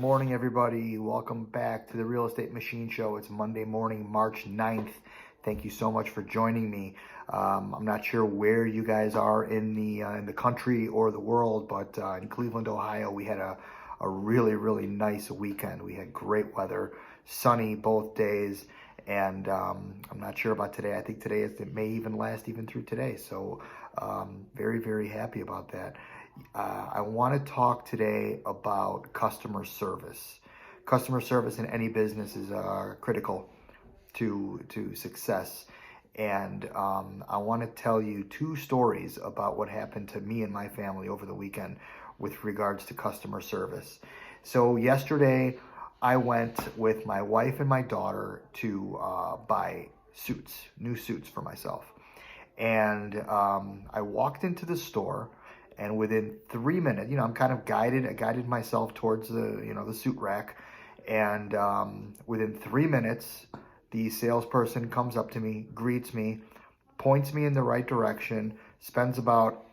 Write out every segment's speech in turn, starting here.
Morning, everybody. Welcome back to the Real Estate Machine Show. It's Monday morning, March 9th. Thank you so much for joining me. I'm not sure where you guys are in the country or the world, but in Cleveland, Ohio, we had a really nice weekend. We had great weather, sunny both days, and I'm not sure about today. I think today it may even last even through today. So very happy about that. I want to talk today about customer service. Customer service in any business is critical to success. And I want to tell you two stories about what happened to me and my family over the weekend with regards to customer service. So yesterday, I went with my wife and my daughter to buy new suits for myself. And I walked into the store, and within 3 minutes, I'm kind of guided. I guided myself towards the suit rack, and within 3 minutes, the salesperson comes up to me, greets me, points me in the right direction, spends about,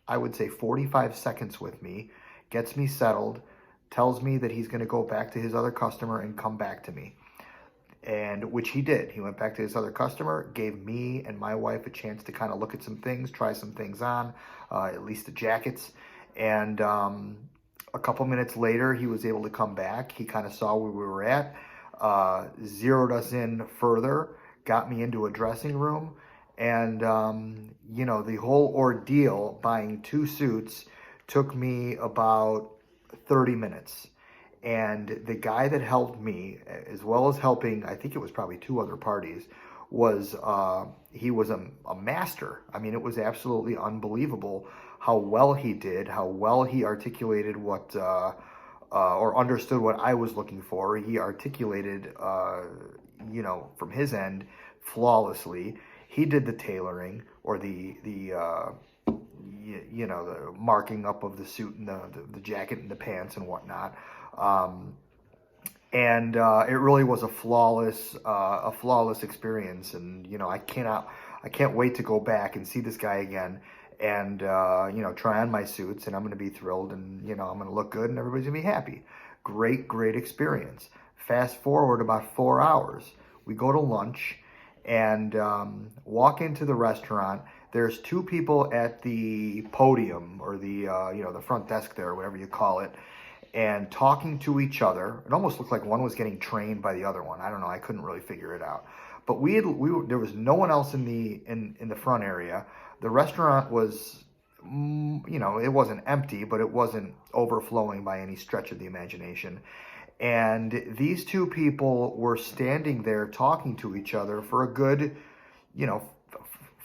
I would say, 45 seconds with me, gets me settled, tells me that he's going to go back to his other customer and come back to me. And which he did. He went back to his other customer, gave me and my wife a chance to kind of look at some things, try some things on, at least the jackets. And a couple minutes later, he was able to come back. He kind of saw where we were at, zeroed us in further, got me into a dressing room. And, the whole ordeal, buying two suits, took me about 30 minutes. And the guy that helped me, as well as helping, I think it was probably two other parties, he was a master. I mean, it was absolutely unbelievable how well he did, how well he articulated what, or understood what I was looking for. He articulated, from his end flawlessly. He did the tailoring or the marking up of the suit and the jacket and the pants and whatnot. And it really was a flawless experience. And, I can't wait to go back and see this guy again and, try on my suits, and I'm going to be thrilled, and, I'm going to look good and everybody's going to be happy. Great experience. Fast forward about 4 hours. We go to lunch and walk into the restaurant. There's two people at the podium or the front desk there, whatever you call it, and talking to each other. It almost looked like one was getting trained by the other one. I don't know. I couldn't really figure it out. But there was no one else in the front area. The restaurant was, it wasn't empty, but it wasn't overflowing by any stretch of the imagination. And these two people were standing there talking to each other for a good,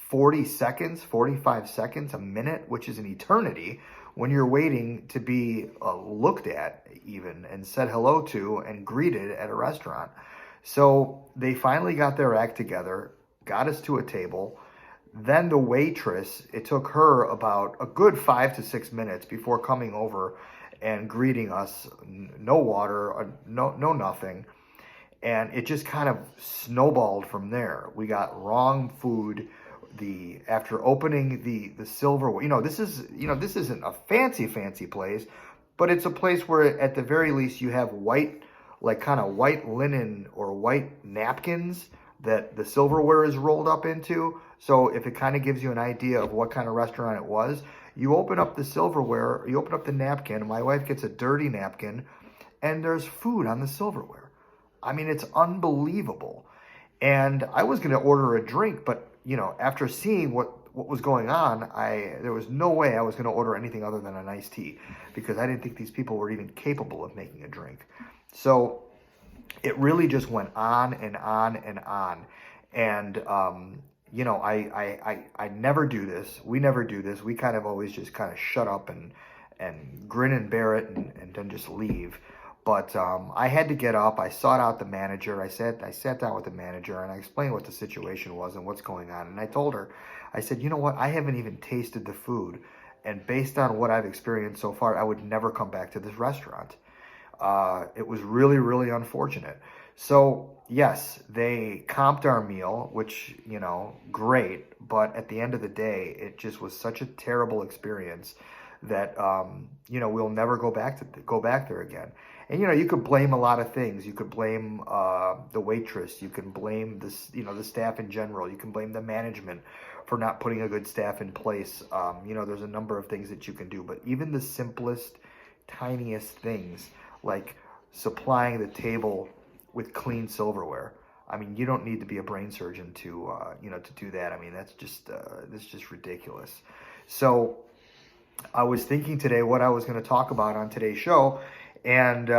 40 seconds, 45 seconds, a minute, which is an eternity when you're waiting to be looked at even and said hello to and greeted at a restaurant. So they finally got their act together, got us to a table. Then the waitress, it took her about a good 5 to 6 minutes before coming over and greeting us. No water, no nothing. And it just kind of snowballed from there. We got wrong food. After opening the silverware, this isn't a fancy place, but it's a place where at the very least you have white linen or white napkins that the silverware is rolled up into. So if it kind of gives you an idea of what kind of restaurant it was, you open up the silverware, you open up the napkin, and my wife gets a dirty napkin, and there's food on the silverware. I mean, it's unbelievable. And I was going to order a drink, but after seeing what was going on, there was no way I was going to order anything other than an iced tea, because I didn't think these people were even capable of making a drink. So it really just went on and on and on. And, I never do this. We never do this. We kind of always just kind of shut up and grin and bear it and then just leave. But I had to get up. I sought out the manager. I sat down with the manager and I explained what the situation was and what's going on. And I told her, I said, you know what? I haven't even tasted the food. And based on what I've experienced so far, I would never come back to this restaurant. It was really unfortunate. So yes, they comped our meal, which, great. But at the end of the day, it just was such a terrible experience that, we'll never go back there again. And you could blame a lot of things. You could blame the waitress. You can blame this, the staff in general. You can blame the management for not putting a good staff in place. There's a number of things that you can do, but even the simplest, tiniest things like supplying the table with clean silverware. I mean, you don't need to be a brain surgeon to do that. I mean, that's just ridiculous. So I was thinking today what I was going to talk about on today's show, and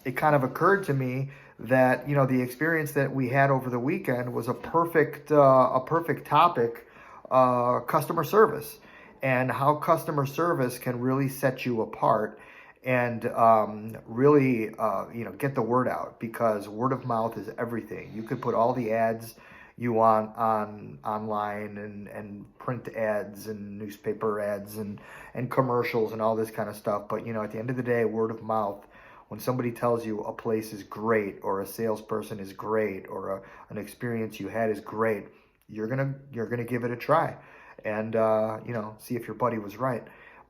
it kind of occurred to me that the experience that we had over the weekend was a perfect topic, customer service, and how customer service can really set you apart and really get the word out, because word of mouth is everything. You could put all the ads you want on online and print ads and newspaper ads and commercials and all this kind of stuff, but at the end of the day, word of mouth, when somebody tells you a place is great or a salesperson is great or an experience you had is great, you're gonna give it a try and see if your buddy was right.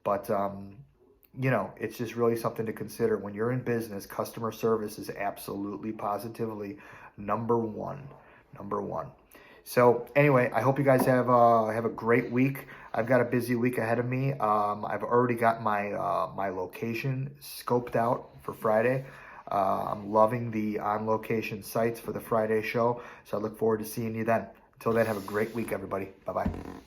But it's just really something to consider. When you're in business, customer service is absolutely, positively number one. So anyway, I hope you guys have a great week. I've got a busy week ahead of me. I've already got my my location scoped out for Friday. I'm loving the on-location sites for the Friday show. So I look forward to seeing you then. Until then, have a great week, everybody. Bye-bye.